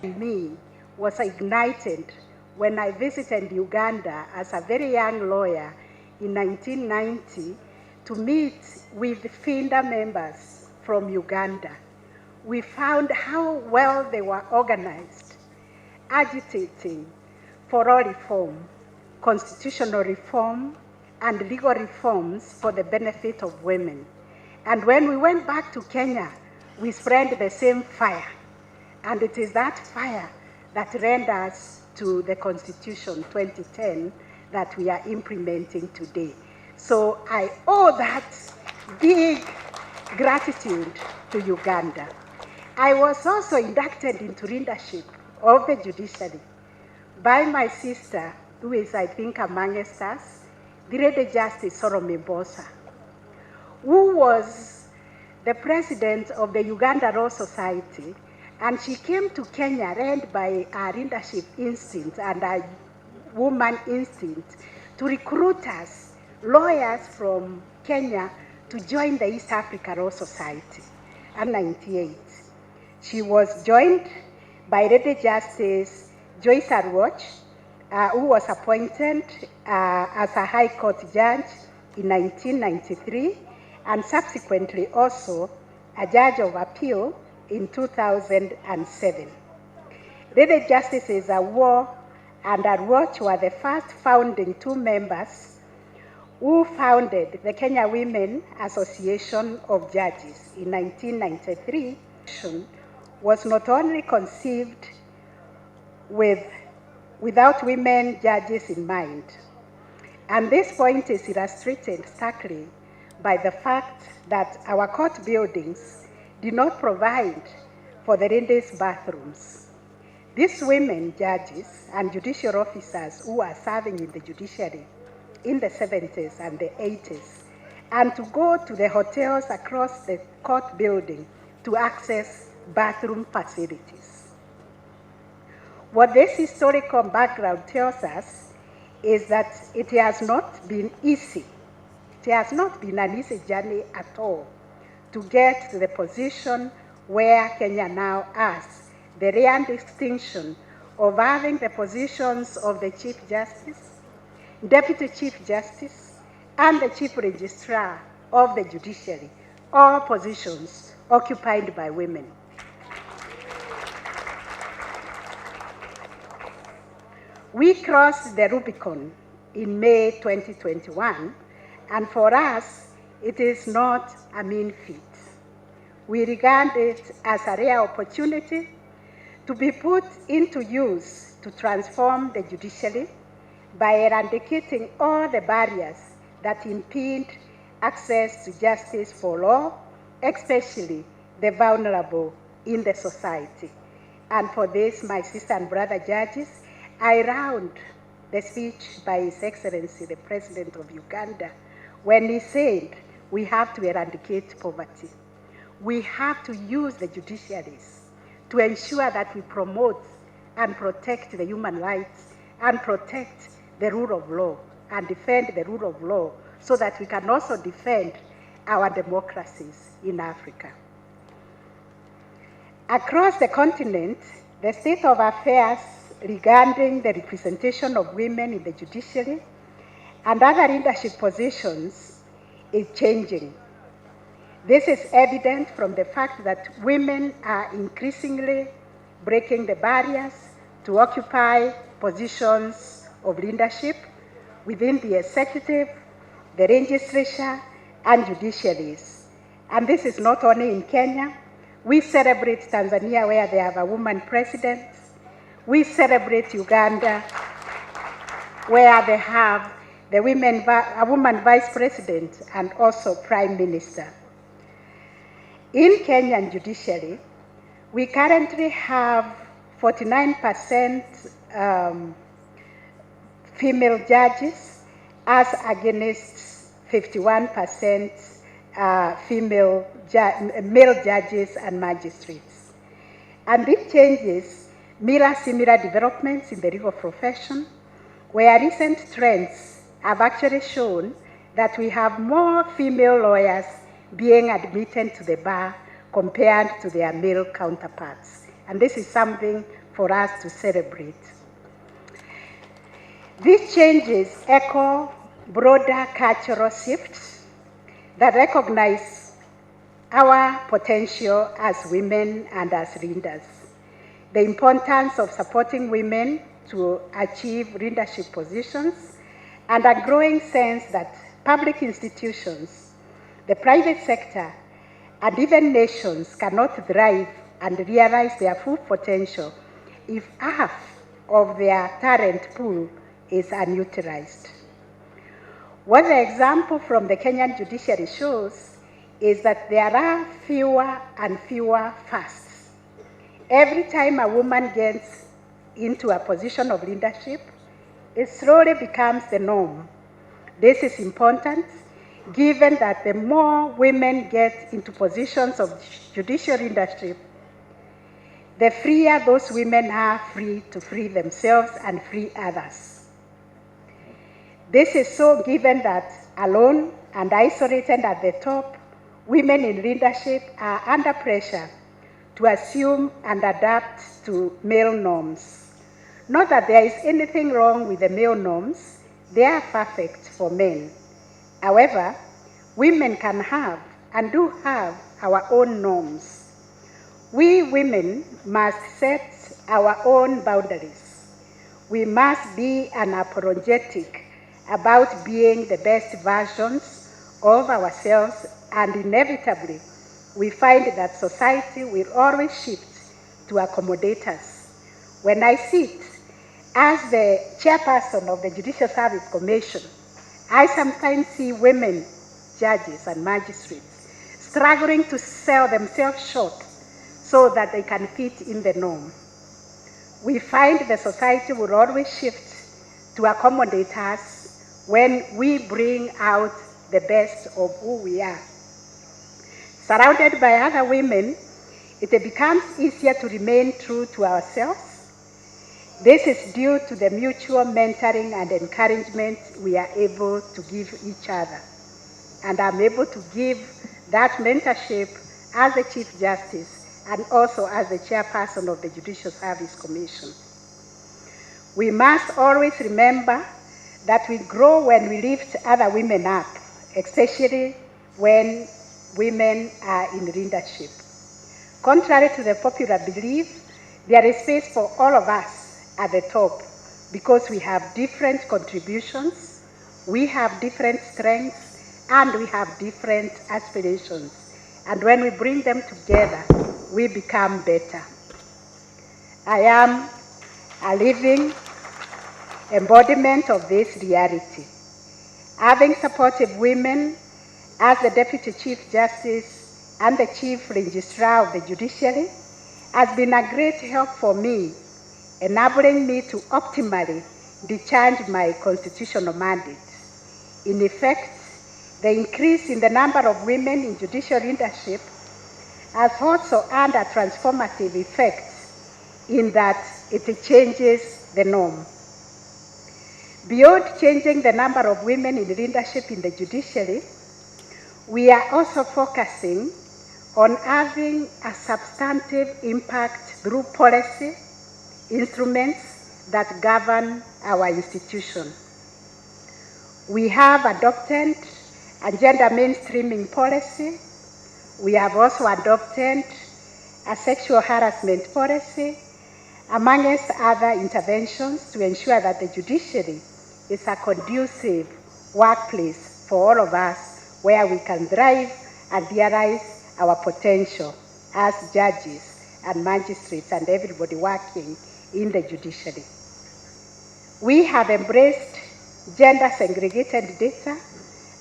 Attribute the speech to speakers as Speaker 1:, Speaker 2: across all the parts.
Speaker 1: Me was ignited when I visited Uganda as a very young lawyer in 1990 to meet with FINDA members from Uganda. We found how well they were organized, agitating for all reform, constitutional reform, and legal reforms for the benefit of women. And when we went back to Kenya, we spread the same fire. And it is that fire that led us to the Constitution 2010 that we are implementing today. So I owe that big gratitude to Uganda. I was also inducted into leadership of the judiciary by my sister, who is, I think, amongst us, the Lady Justice Solomon Bosa, who was the president of the Uganda Law Society, and she came to Kenya led by our leadership instinct and our woman instinct to recruit us, lawyers from Kenya, to join the East Africa Law Society. In 1998, she was joined by Lady Justice Joyce Arwoch, who was appointed as a High Court judge in 1993, and subsequently also a judge of appeal in 2007. Lady Justices Arwoch and Arwoch were the first founding two members who founded the Kenya Women Association of Judges in 1993. Was not only conceived without women judges in mind. And this point is illustrated starkly by the fact that our court buildings did not provide for the ladies' bathrooms. These women judges and judicial officers who are serving in the judiciary in the 70s and the 80s, and to go to the hotels across the court building to access bathroom facilities. What this historical background tells us is that it has not been easy. It has not been an easy journey at all to get to the position where Kenya now has the rare distinction of having the positions of the Chief Justice, Deputy Chief Justice, and the Chief Registrar of the Judiciary, all positions occupied by women. We crossed the Rubicon in May 2021, and for us, it is not a mean feat. We regard it as a rare opportunity to be put into use to transform the judiciary by eradicating all the barriers that impede access to justice for all, especially the vulnerable in the society. And for this, my sister and brother judges, I round the speech by His Excellency, the President of Uganda, when he said, we have to eradicate poverty. We have to use the judiciaries to ensure that we promote and protect the human rights and protect the rule of law and defend the rule of law so that we can also defend our democracies in Africa. Across the continent, the state of affairs regarding the representation of women in the judiciary and other leadership positions is changing. This is evident from the fact that women are increasingly breaking the barriers to occupy positions of leadership within the executive, the legislature, and judiciaries. And this is not only in Kenya. We celebrate Tanzania, where they have a woman president. We celebrate Uganda, where they have a woman vice president and also prime minister. In Kenyan judiciary, we currently have 49% female judges, as against 51% male judges and magistrates. And these changes mirror similar developments in the legal profession, where recent trends have actually shown that we have more female lawyers being admitted to the bar compared to their male counterparts. And this is something for us to celebrate. These changes echo broader cultural shifts that recognize our potential as women and as leaders, the importance of supporting women to achieve leadership positions, and a growing sense that public institutions, the private sector, and even nations cannot thrive and realize their full potential if half of their talent pool is unutilized. What the example from the Kenyan judiciary shows is that there are fewer and fewer firsts. Every time a woman gets into a position of leadership, it slowly becomes the norm. This is important given that the more women get into positions of judicial leadership, the freer those women are free to free themselves and free others. This is so given that alone and isolated at the top, women in leadership are under pressure to assume and adapt to male norms. Not that there is anything wrong with the male norms, they are perfect for men. However, women can have and do have our own norms. We women must set our own boundaries. We must be unapologetic about being the best versions of ourselves, and inevitably, we find that society will always shift to accommodate us. When I sit as the chairperson of the Judicial Service Commission, I sometimes see women judges and magistrates struggling to sell themselves short so that they can fit in the norm. We find the society will always shift to accommodate us when we bring out the best of who we are. Surrounded by other women, it becomes easier to remain true to ourselves. This is due to the mutual mentoring and encouragement we are able to give each other. And I'm able to give that mentorship as the Chief Justice and also as the chairperson of the Judicial Service Commission. We must always remember that we grow when we lift other women up, especially when women are in leadership. Contrary to the popular belief, there is space for all of us at the top because we have different contributions, we have different strengths, and we have different aspirations. And when we bring them together, we become better. I am a living embodiment of this reality. Having supported women as the Deputy Chief Justice and the Chief Registrar of the Judiciary has been a great help for me, enabling me to optimally discharge my constitutional mandate. In effect, the increase in the number of women in judicial leadership has also had a transformative effect in that it changes the norm. Beyond changing the number of women in leadership in the judiciary, we are also focusing on having a substantive impact through policy instruments that govern our institution. We have adopted a gender mainstreaming policy. We have also adopted a sexual harassment policy, amongst other interventions to ensure that the judiciary is a conducive workplace for all of us where we can thrive and realize our potential as judges and magistrates and everybody working in the judiciary. We have embraced gender segregated data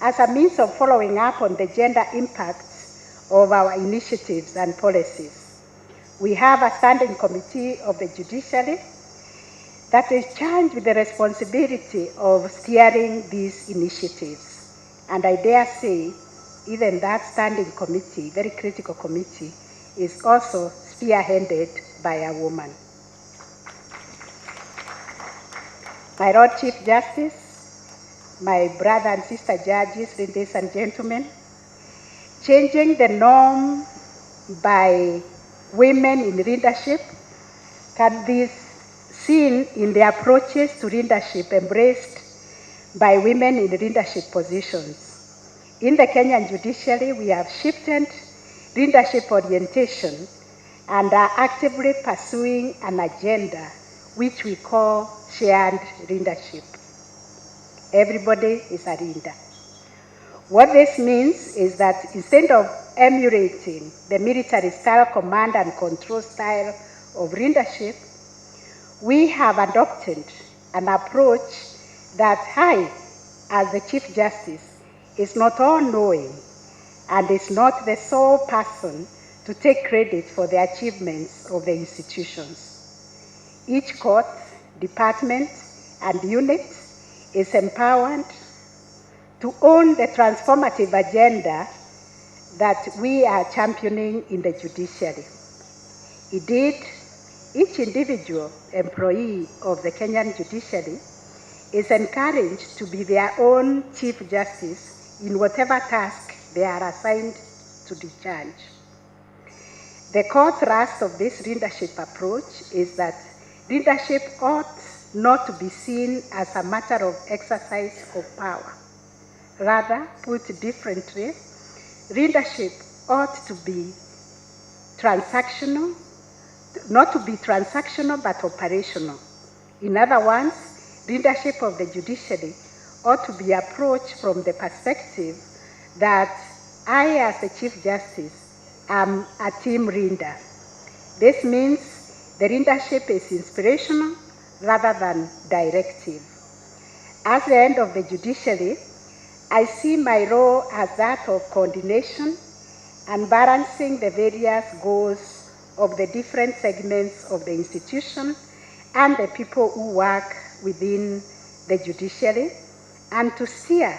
Speaker 1: as a means of following up on the gender impacts of our initiatives and policies. We have a standing committee of the judiciary that is charged with the responsibility of steering these initiatives. And I dare say, even that standing committee, very critical committee, is also spearheaded by a woman. My Lord Chief Justice, my brother and sister judges, ladies and gentlemen, changing the norm by women in leadership can be seen in the approaches to leadership embraced by women in leadership positions. In the Kenyan judiciary, we have shifted leadership orientation and are actively pursuing an agenda which we call shared leadership. Everybody is a leader. What this means is that instead of emulating the military-style command and control style of leadership, we have adopted an approach that I, as the Chief Justice, is not all-knowing and is not the sole person to take credit for the achievements of the institutions. Each court, department, and unit is empowered to own the transformative agenda that we are championing in the judiciary. Indeed, each individual employee of the Kenyan judiciary is encouraged to be their own Chief Justice in whatever task they are assigned to discharge. The core thrust of this leadership approach is that leadership ought not to be seen as a matter of exercise of power. Rather, put differently, leadership ought to be transactional, not to be transactional but operational. In other words, leadership of the judiciary ought to be approached from the perspective that I, as the Chief Justice, am a team leader. This means the leadership is inspirational rather than directive. As the end of the judiciary, I see my role as that of coordination and balancing the various goals of the different segments of the institution and the people who work within the judiciary, and to steer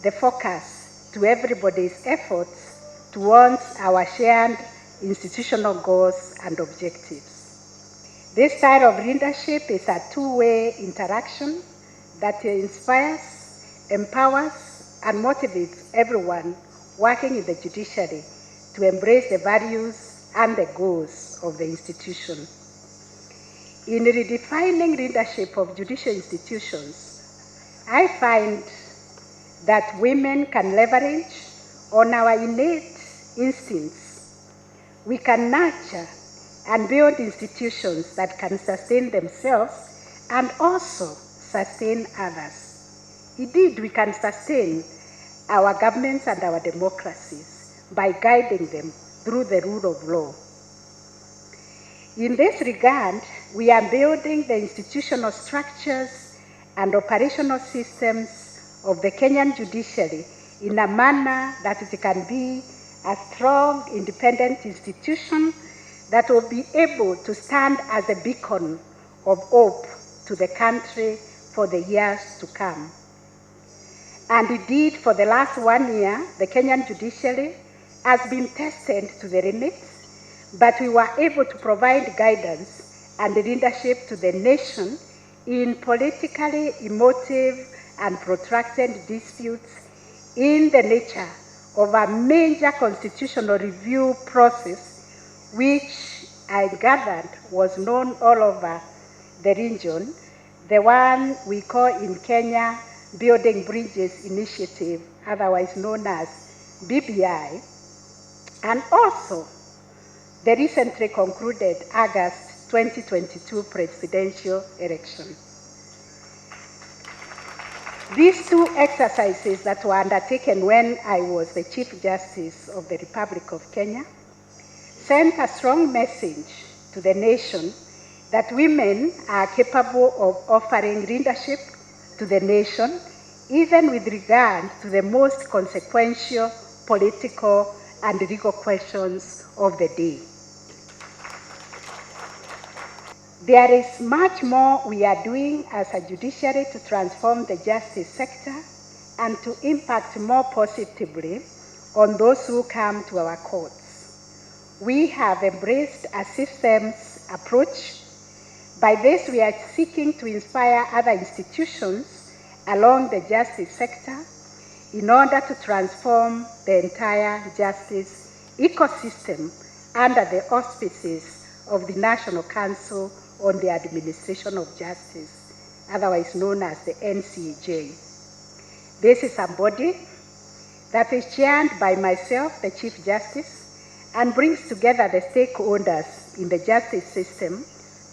Speaker 1: the focus to everybody's efforts towards our shared institutional goals and objectives. This style of leadership is a two-way interaction that inspires, empowers, and motivates everyone working in the judiciary to embrace the values and the goals of the institution. In redefining leadership of judicial institutions, I find that women can leverage on our innate instincts. We can nurture and build institutions that can sustain themselves and also sustain others. Indeed, we can sustain our governments and our democracies by guiding them through the rule of law. In this regard, we are building the institutional structures and operational systems of the Kenyan judiciary in a manner that it can be a strong, independent institution that will be able to stand as a beacon of hope to the country for the years to come. And indeed, for the last 1 year, the Kenyan judiciary has been tested to the limits, but we were able to provide guidance and leadership to the nation in politically emotive and protracted disputes in the nature of a major constitutional review process, which I gathered was known all over the region, the one we call in Kenya Building Bridges Initiative, otherwise known as BBI, and also the recently concluded August 2022 presidential election. These two exercises that were undertaken when I was the Chief Justice of the Republic of Kenya sent a strong message to the nation that women are capable of offering leadership to the nation, even with regard to the most consequential political and legal questions of the day. There is much more we are doing as a judiciary to transform the justice sector and to impact more positively on those who come to our courts. We have embraced a systems approach. By this, we are seeking to inspire other institutions along the justice sector in order to transform the entire justice ecosystem under the auspices of the National Council on the Administration of Justice, otherwise known as the NCAJ. This is a body that is chaired by myself, the Chief Justice, and brings together the stakeholders in the justice system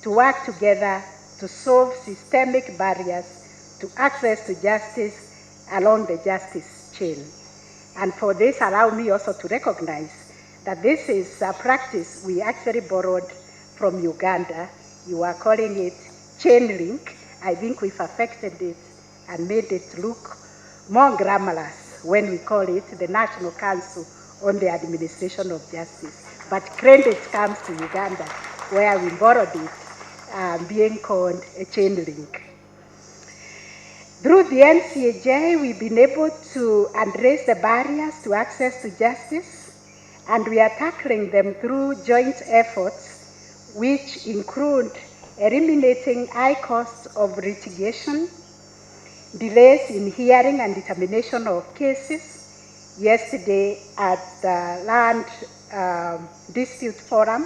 Speaker 1: to work together to solve systemic barriers to access to justice along the justice chain. And for this, allow me also to recognize that this is a practice we actually borrowed from Uganda. You are calling it chain link. I think we've affected it and made it look more glamorous when we call it the National Council on the Administration of Justice. But credit comes to Uganda, where we borrowed it, being called a chain link. Through the NCAJ, we've been able to address the barriers to access to justice, and we are tackling them through joint efforts, which include eliminating high costs of litigation, delays in hearing and determination of cases. Yesterday at the Land Dispute Forum,